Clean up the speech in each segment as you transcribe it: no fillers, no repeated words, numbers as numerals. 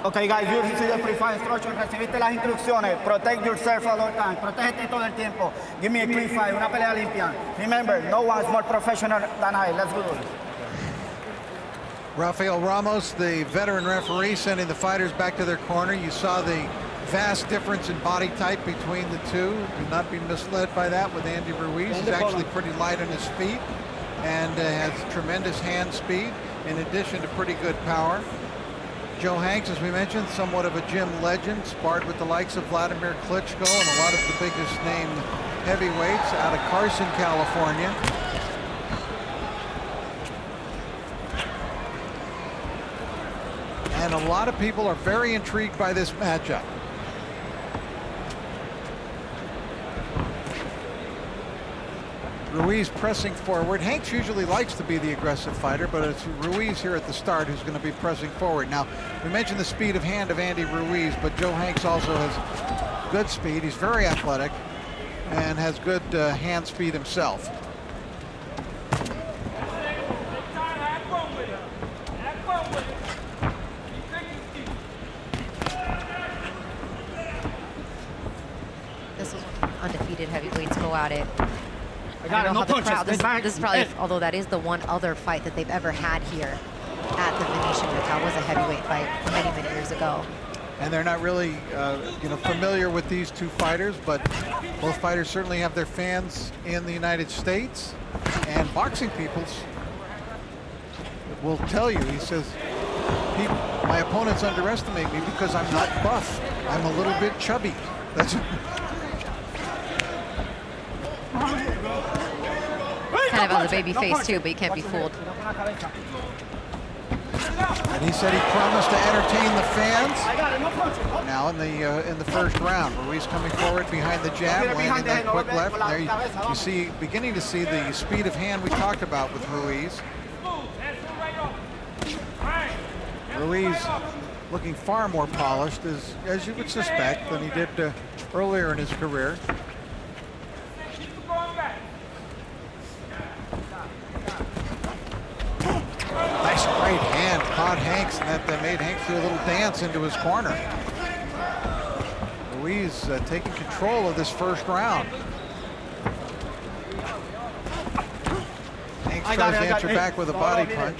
Okay, guys, you received the pre-fight instruction. Recibiste las instrucciones. Protect yourself all the time. Protégete todo el tiempo. Give me a clean fight. Una pelea limpia. Remember, no one's more professional than I. Let's go. Rafael Ramos, the veteran referee, sending the fighters back to their corner. You saw the vast difference in body type between the two. Do not be misled by that with Andy Ruiz. He's actually pretty light on his feet and has tremendous hand speed in addition to pretty good power. Joe Hanks, as we mentioned, somewhat of a gym legend, sparred with the likes of Vladimir Klitschko and a lot of the biggest name heavyweights out of Carson, California. And a lot of people are very intrigued by this matchup. Ruiz pressing forward. Hanks usually likes to be the aggressive fighter, but it's Ruiz here at the start who's going to be pressing forward. Now, we mentioned the speed of hand of Andy Ruiz, but Joe Hanks also has good speed. He's very athletic and has good hand speed himself. This was undefeated heavyweights go at it. I don't know how the crowd, this is probably, although that is the one other fight that they've ever had here at the Venetian. Macao was a heavyweight fight many, many years ago. And they're not really, familiar with these two fighters, but both fighters certainly have their fans in the United States. And boxing people will tell you, he says, my opponents underestimate me because I'm not buff. I'm a little bit chubby. That's kind of has a baby face too, but you can't be fooled. And he said he promised to entertain the fans. Now in the first round, Ruiz coming forward behind the jab, landing that quick left. There you see, beginning to see the speed of hand we talked about with Ruiz. Ruiz looking far more polished, as you would suspect, than he did earlier in his career. Nice right hand caught Hanks, and that made Hanks do a little dance into his corner. Ruiz taking control of this first round. Hanks tries to answer back with a body punch.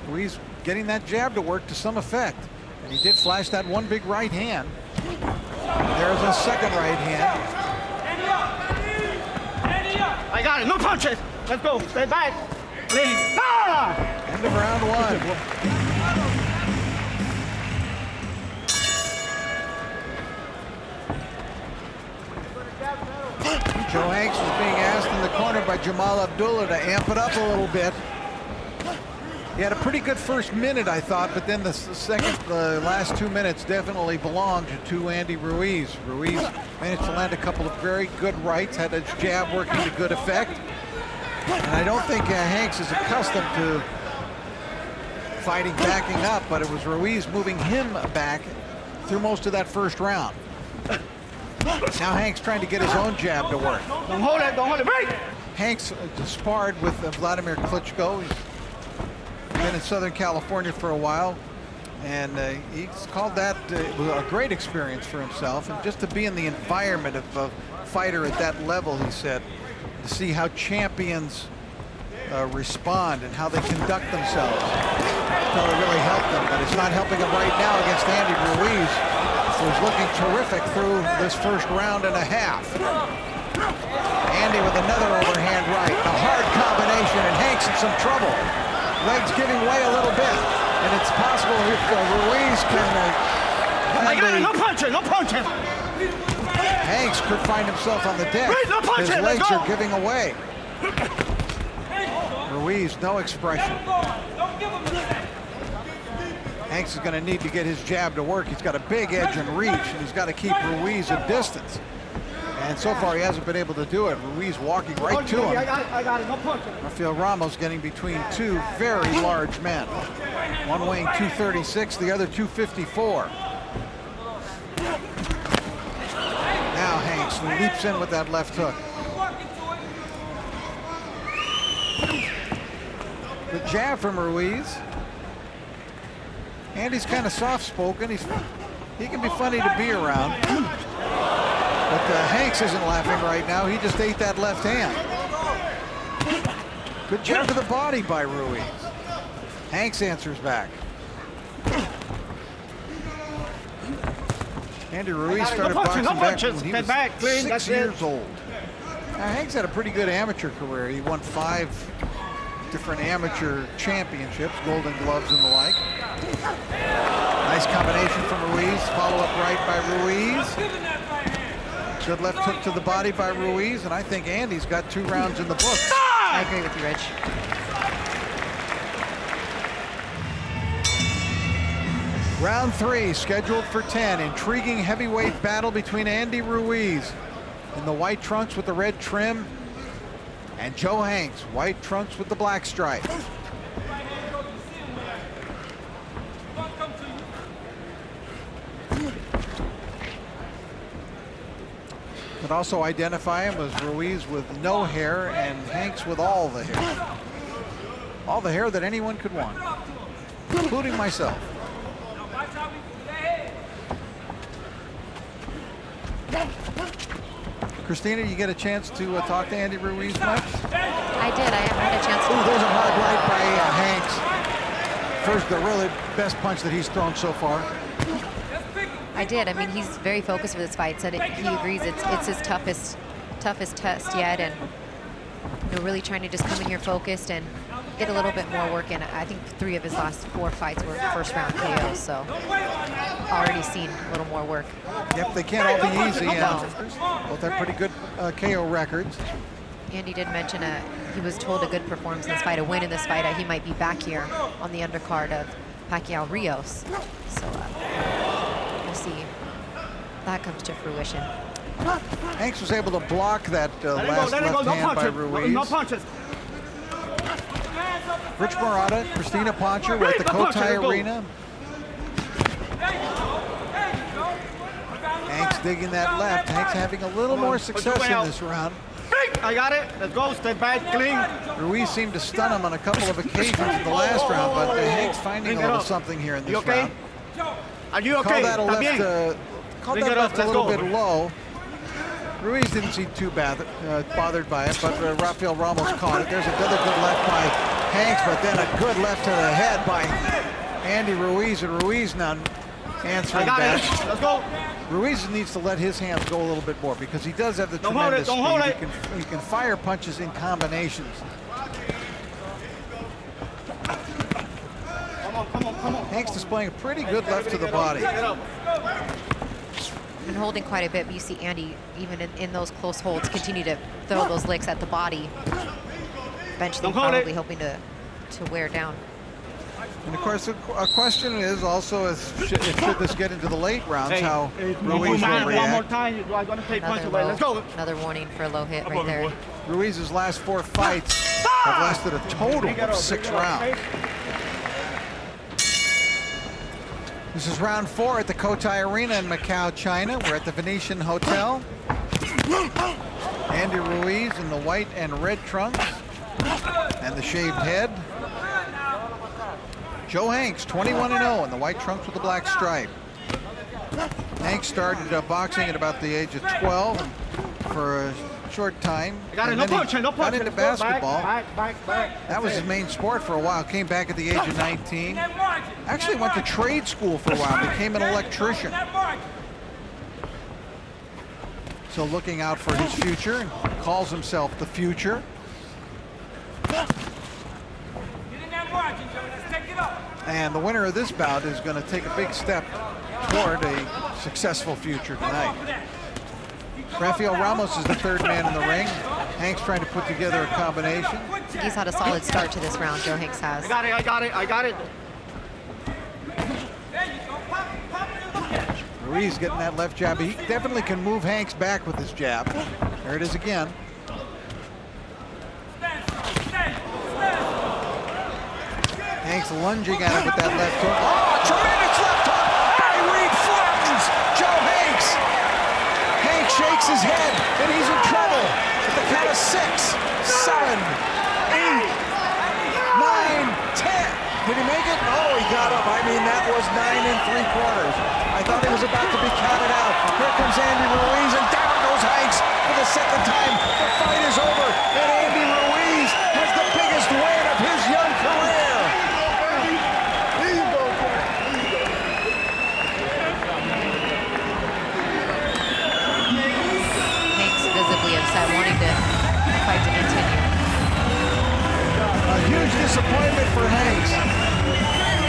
Ruiz getting that jab to work to some effect. And he did flash that one big right hand. There's a second right hand. I got it. No punches. Let's go. Stay back. Please. Ah! End of round one. Joe Hanks was being asked in the corner by Jamal Abdullah to amp it up a little bit. He had a pretty good first minute, I thought, but then the last 2 minutes definitely belonged to Andy Ruiz. Ruiz managed to land a couple of very good rights, had his jab working to good effect. And I don't think Hanks is accustomed to fighting backing up, but it was Ruiz moving him back through most of that first round. Now Hanks trying to get his own jab to work. Don't hold it, break! Hanks sparred with Vladimir Klitschko. He's been in Southern California for a while, and he's called that a great experience for himself. And just to be in the environment of a fighter at that level, he said, to see how champions respond and how they conduct themselves. Probably really helped them, but it's not helping him right now against Andy Ruiz, who's looking terrific through this first round and a half. Andy with another overhand right, a hard combination, and Hanks in some trouble. Legs giving way a little bit, and it's possible if Ruiz can no punches, no punches. Hanks could find himself on the deck. His legs are giving away. Ruiz, no expression. Hanks is going to need to get his jab to work. He's got a big edge and reach, and he's got to keep Ruiz at distance. And so far, he hasn't been able to do it. Ruiz walking right to him. I got it, no punches. Rafael Ramos getting between two very large men. One weighing 236, the other 254. Now Hanks leaps in with that left hook. The jab from Ruiz. Andy's kind of soft-spoken. He can be funny to be around. But Hanks isn't laughing right now. He just ate that left hand. Good jab to the body by Ruiz. Hanks answers back. Andy Ruiz started boxing back when he was 6 years old. Now, Hanks had a pretty good amateur career. He won 5 different amateur championships, Golden Gloves and the like. Nice combination from Ruiz. Follow-up right by Ruiz. Good left hook to the body by Ruiz, and I think Andy's got 2 rounds in the books. I agree with you, Rich. Round 3 scheduled for 10. Intriguing heavyweight battle between Andy Ruiz in the white trunks with the red trim and Joe Hanks, white trunks with the black stripe. Could also identify him as Ruiz with no hair and Hanks with all the hair. All the hair that anyone could want, including myself. Christina, you get a chance to talk to Andy Ruiz much? I did. I haven't had a chance to. Ooh, there's a hard right by Hanks. First, the really best punch that he's thrown so far. I did. I mean, he's very focused with this fight. Said he agrees it's his toughest test yet, and really trying to just come in here focused and get a little bit more work in. I think 3 of his last 4 fights were first-round KOs, so already seen a little more work. Yep, they can't all be easy, and both have pretty good KO records. Andy did mention he was told a good performance in this fight, a win in this fight. He might be back here on the undercard of Pacquiao Rios. So we'll see if that comes to fruition. Hanks was able to block that last left hand by Ruiz. No punches. Rich Murata, Christina Poncher, we're at the Cotai Arena. Hanks digging that left. Hanks having a little more success in this round. I got it. Let's go. Step back, clean. Ruiz seemed to stun him on a couple of occasions in the last round, but Hanks finding a little something here in this round. Are you okay? Called that left a little bit low. Ruiz didn't seem too bothered by it, but Rafael Ramos caught it. There's another good left by Hanks, but then a good left to the head by Andy Ruiz, and Ruiz now answering back. Let's go. Ruiz needs to let his hands go a little bit more because he does have the tremendous speed. He can fire punches in combinations. Come on. Hanks displaying a pretty good left to the body. Been holding quite a bit, but you see Andy, even in those close holds, continue to throw those licks at the body. Eventually, probably hoping to wear down. And of course, a question is also should this get into the late rounds, how Ruiz will react. One more time, I'm going to take punch away. Let's go. Another warning for a low hit right there. Ruiz's last 4 fights have lasted a total of 6 rounds. This is round 4 at the Cotai Arena in Macao, China. We're at the Venetian Hotel. Andy Ruiz in the white and red trunks and the shaved head. Joe Hanks, 21-0 in the white trunks with the black stripe. Hanks started boxing at about the age of 12 for a short time. Got into basketball. Back. That was his main sport for a while. Came back at the age of 19. Actually went to trade school for a while. Became an electrician. So looking out for his future and calls himself the Future. And the winner of this bout is going to take a big step toward a successful future tonight. Rafael Ramos is the 3rd man in the ring. Hanks trying to put together a combination. He's had a solid start to this round, Joe Hanks has. I got it. Ruiz getting that left jab. He definitely can move Hanks back with his jab. There it is again. Hanks lunging at him with that left hook. Oh, tremendous left hook by Reed flattens Joe Hanks. Hanks shakes his head, and he's in trouble. At the count of 6, 7, 8, 9, 10. Did he make it? Oh, he got up. I mean, that was 9 3/4. I thought he was about to be counted out. Here comes Andy Ruiz, and down goes Hanks for the second time. The fight is over, and Andy Ruiz has the biggest win of his young career. Hanks visibly upset, wanting the fight to continue. A huge disappointment for Hanks.